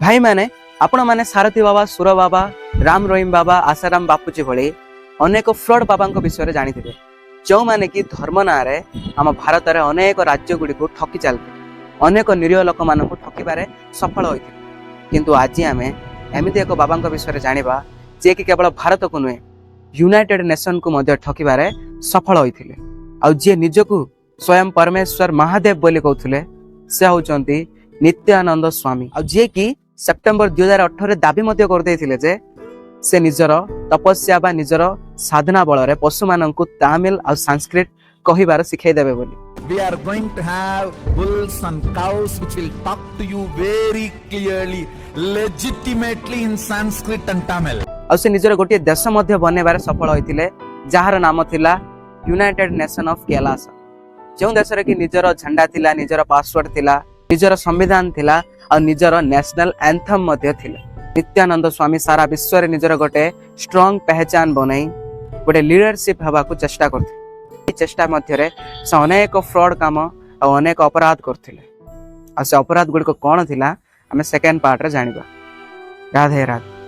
भाई माने आपण माने सारथी बाबा, सुर बाबा, राम रहीम बाबा, आसाराम बापूजी भली अनेक फ्रॉड बाबा विषय जानी जो माने कि धर्म ना रे आम भारत में अनेक राज्य गुड़ी को ठकी चलते अनेक निरीह लोक मान ठकिबारे सफल होते किंतु आज आम एमती एक बाबा विषय जानिबा जे कि केवल भारत को नुहे यूनाइटेड नेशन को मध्य ठकिबारे सफल होते आउ जे निजकू स्वयं परमेश्वर महादेव बोली कहते से होचंती नित्यानंद स्वामी आ जे कि सेप्टेम्बर 2018 दाबी मध्य करते जे से निजर तपस्या बा निजर साधना बल रे पशु माननकु तमिल और संस्कृत कहिबार सिखाई देबे बोली। We are going to have bulls and cows which will talk to you very clearly, legitimately in Sanskrit and Tamil. और से निजर गोटे देश मध्य बनेबार सफल होइतिले जहार नाम थिला यूनाइटेड नेशन ऑफ कैलाश जो देश रे कि निजर झंडा थिला निजर पासवर्ड थिला निजर संविधान थिला और निजर नेशनल एंथम मध्य थिला। नित्यानंद स्वामी सारा विश्व रे निजर गोटे स्ट्रांग पहचान बनाई गोटे लीडरशिप हवा को चेष्टा करते चेष्टा मध्य से अनेक फ्रॉड काम और अनेक अपराध करते से अपराध गुड़िक कौन थिला आम सेकेंड पार्ट रे जानिबा। राधे राधे।